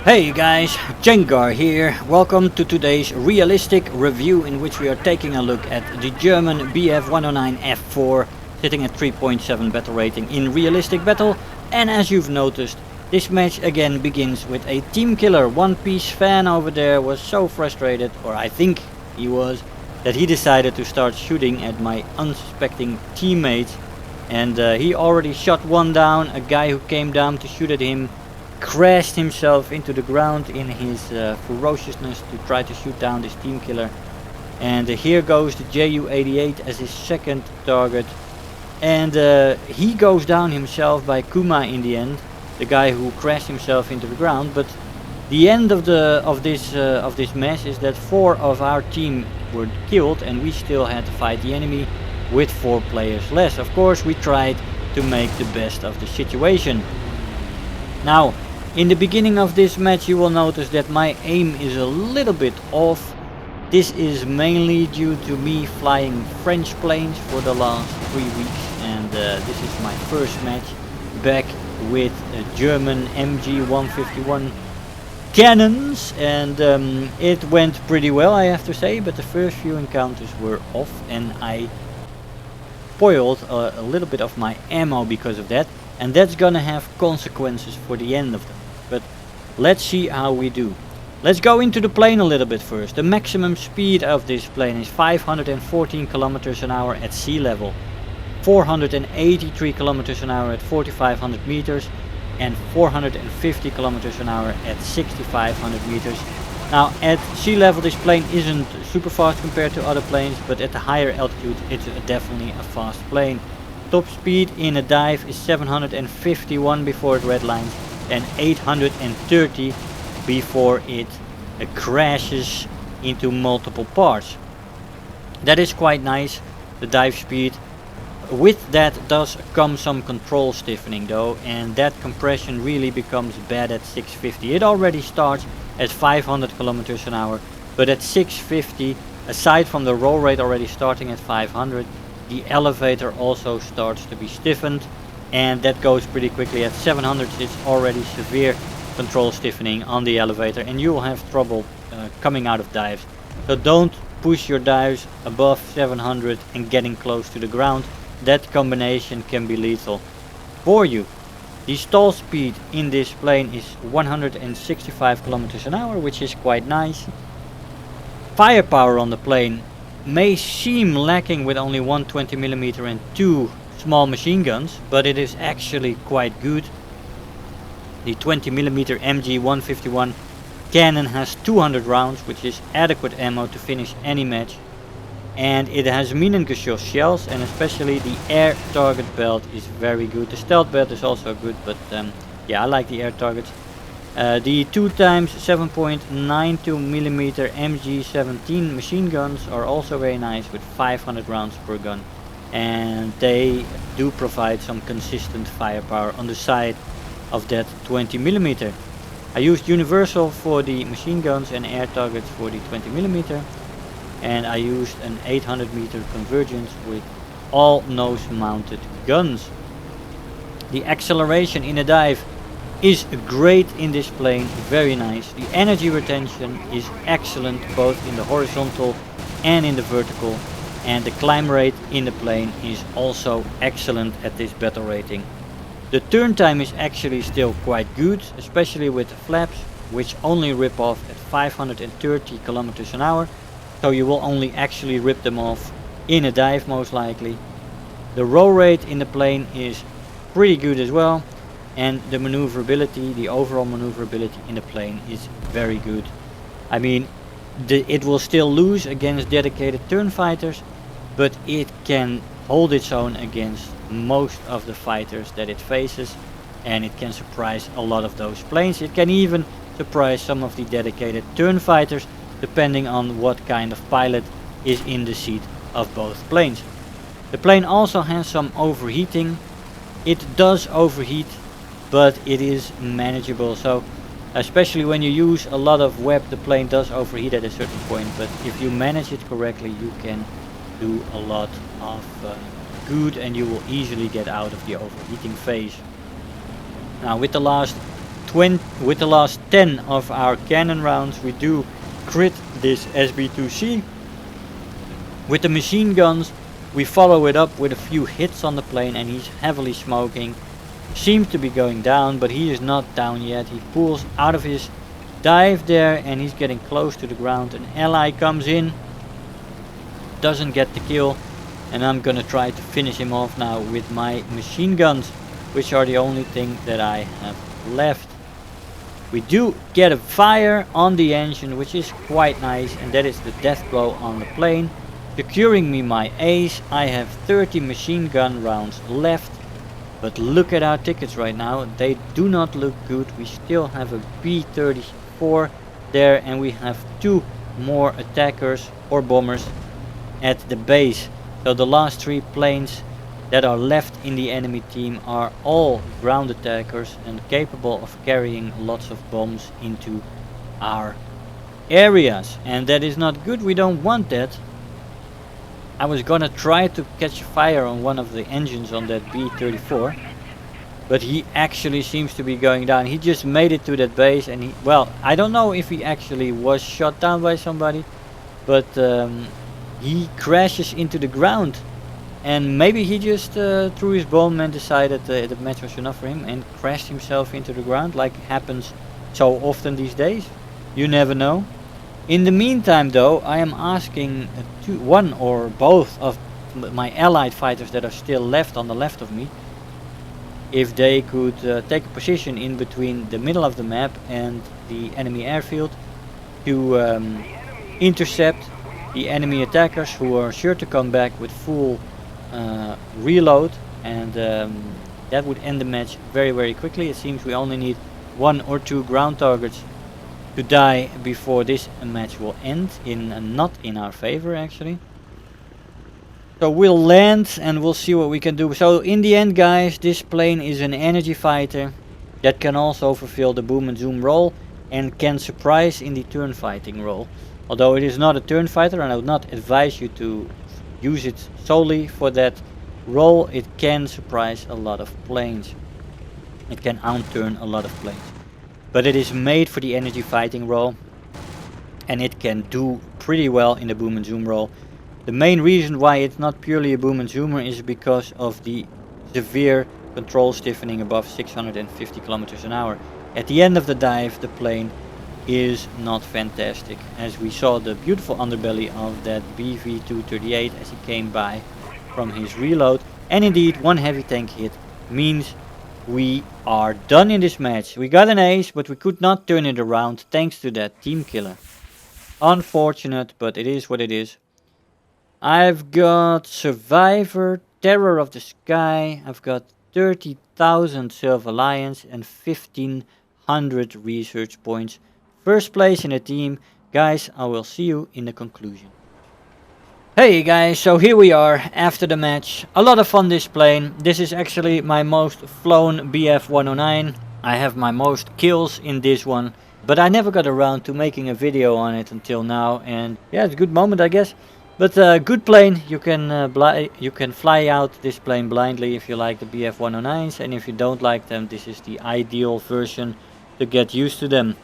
Hey guys, Jengar here. Welcome to today's realistic review in which we are taking a look at the German Bf 109 F4 sitting at 3.7 battle rating in realistic battle. And as you've noticed, this match again begins with a team killer. One Piece fan over there was so frustrated, or I think he was, that he decided to start shooting at my unsuspecting teammates. And he already shot one down. A guy who came down to shoot at him crashed himself into the ground in his ferociousness to try to shoot down this team killer. And here goes the Ju-88 as his second target, and he goes down himself by Kuma in the end, the guy who crashed himself into the ground. But the end of this mess is that 4 of our team were killed and we still had to fight the enemy with 4 players less. Of course, we tried to make the best of the situation. Now, in the beginning of this match you will notice that my aim is a little bit off. This is mainly due to me flying French planes for the last 3 weeks, and this is my first match back with German MG 151 cannons, and it went pretty well, I have to say, but the first few encounters were off and I spoiled a little bit of my ammo because of that, and that's gonna have consequences for the end of them. But let's see how we do. Let's go into the plane a little bit first. The maximum speed of this plane is 514 kilometers an hour at sea level, 483 kilometers an hour at 4500 meters, and 450 kilometers an hour at 6500 meters. Now at sea level this plane isn't super fast compared to other planes, but at the higher altitude it's definitely a fast plane. Top speed in a dive is 751 before it redlines, and 830 before it crashes into multiple parts. That is quite nice, the dive speed. With that does come some control stiffening though, and that compression really becomes bad at 650. It already starts at 500 kilometers an hour, but at 650, aside from the roll rate already starting at 500, the elevator also starts to be stiffened, and that goes pretty quickly. At 700 it's already severe control stiffening on the elevator, and you will have trouble coming out of dives. So don't push your dives above 700 and getting close to the ground. That combination can be lethal for you. The stall speed in this plane is 165 kilometers an hour, which is quite nice. Firepower on the plane may seem lacking with only 120mm and 2 small machine guns, but it is actually quite good. The 20mm MG 151 cannon has 200 rounds, which is adequate ammo to finish any match, and it has Minengeschoss shells, and especially the air target belt is very good. The stealth belt is also good, but yeah, I like the air targets. The 2x 7.92mm MG17 machine guns are also very nice with 500 rounds per gun, and they do provide some consistent firepower on the side of that 20mm. I used universal for the machine guns and air targets for the 20mm, and I used an 800-meter convergence with all nose mounted guns. The acceleration in a dive is great in this plane, very nice. The energy retention is excellent both in the horizontal and in the vertical, and the climb rate in the plane is also excellent at this battle rating. The turn time is actually still quite good, especially with the flaps, which only rip off at 530 kilometers an hour, so you will only actually rip them off in a dive most likely. The roll rate in the plane is pretty good as well, and the maneuverability, the overall maneuverability in the plane is very good. I mean, it will still lose against dedicated turn fighters, but it can hold its own against most of the fighters that it faces, and it can surprise a lot of those planes. It can even surprise some of the dedicated turn fighters, depending on what kind of pilot is in the seat of both planes. The plane also has some overheating. It does overheat, but it is manageable. So especially when you use a lot of web, the plane does overheat at a certain point, but if you manage it correctly you can do a lot of good, and you will easily get out of the overheating phase. Now with the last with the last 10 of our cannon rounds, we do crit this SB2C. With the machine guns, we follow it up with a few hits on the plane, and he's heavily smoking. Seems to be going down, but he is not down yet. He pulls out of his dive there, and he's getting close to the ground. An ally comes in, doesn't get the kill, and I'm gonna try to finish him off now with my machine guns, which are the only thing that I have left. We do get a fire on the engine, which is quite nice, and that is the death blow on the plane, securing me my ace. I have 30 machine gun rounds left, but look at our tickets right now. They do not look good. We still have a B-34 there, and we have 2 more attackers or bombers at the base. So the last 3 planes that are left in the enemy team are all ground attackers and capable of carrying lots of bombs into our areas, and that is not good. We don't want that. I was gonna try to catch fire on one of the engines on that B-34, but he actually seems to be going down. He just made it to that base, and he, well, I don't know if he actually was shot down by somebody, but he crashes into the ground. And maybe he just threw his bomb and decided the match was enough for him and crashed himself into the ground, like happens so often these days. You never know. In the meantime though, I am asking one or both of my allied fighters that are still left on the left of me, if they could take a position in between the middle of the map and the enemy airfield to intercept the enemy attackers, who are sure to come back with full reload, and that would end the match very, very quickly. It seems we only need 1 or 2 ground targets to die before this match will end, not in our favor actually. So we'll land and we'll see what we can do. So in the end guys, this plane is an energy fighter that can also fulfill the boom and zoom role and can surprise in the turn fighting role. Although it is not a turn fighter, and I would not advise you to use it solely for that role, it can surprise a lot of planes. It can outturn a lot of planes. But it is made for the energy fighting role, and it can do pretty well in the boom and zoom role. The main reason why it's not purely a boom and zoomer is because of the severe control stiffening above 650 kilometers an hour. At the end of the dive, the plane is not fantastic, as we saw the beautiful underbelly of that BV-238 as he came by from his reload, and indeed 1 heavy tank hit means we are done in this match. We got an ace, but we could not turn it around thanks to that team killer. Unfortunate, but it is what it is. I've got Survivor, Terror of the Sky, I've got 30,000 Silver Lions and 1500 research points. First place in the team. Guys, I will see you in the conclusion. Hey guys, so here we are after the match. A lot of fun this plane. This is actually my most flown BF-109. I have my most kills in this one, but I never got around to making a video on it until now, and yeah, it's a good moment I guess. But good plane. You can fly out this plane blindly if you like the BF-109s, and if you don't like them, this is the ideal version to get used to them.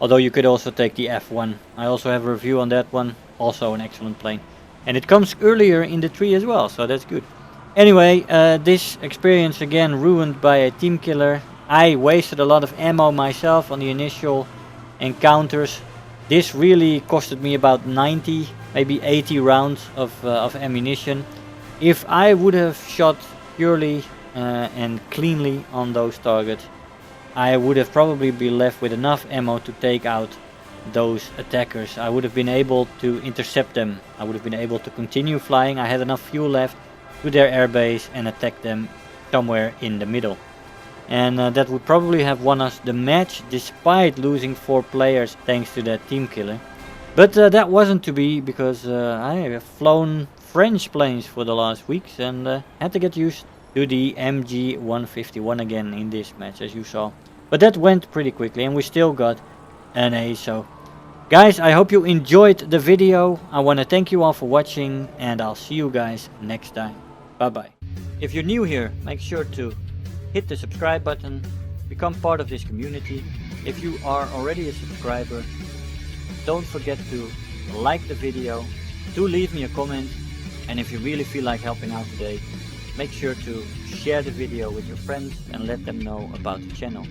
Although you could also take the F1. I also have a review on that one, also an excellent plane. And it comes earlier in the tree as well, so that's good. Anyway, this experience again ruined by a team killer. I wasted a lot of ammo myself on the initial encounters. This really costed me about 90, maybe 80 rounds of ammunition. If I would have shot purely and cleanly on those targets, I would have probably been left with enough ammo to take out those attackers. I would have been able to intercept them. I would have been able to continue flying. I had enough fuel left to their airbase and attack them somewhere in the middle. And that would probably have won us the match despite losing 4 players thanks to that team killer. But that wasn't to be, because I have flown French planes for the last weeks and had to get used to the MG151 again in this match, as you saw. But that went pretty quickly and we still got an A. So guys, I hope you enjoyed the video. I want to thank you all for watching, and I'll see you guys next time. Bye bye. If you're new here, make sure to hit the subscribe button, become part of this community, If you are already a subscriber, don't forget to like the video, do leave me a comment, and if you really feel like helping out today, make sure to share the video with your friends and let them know about the channel.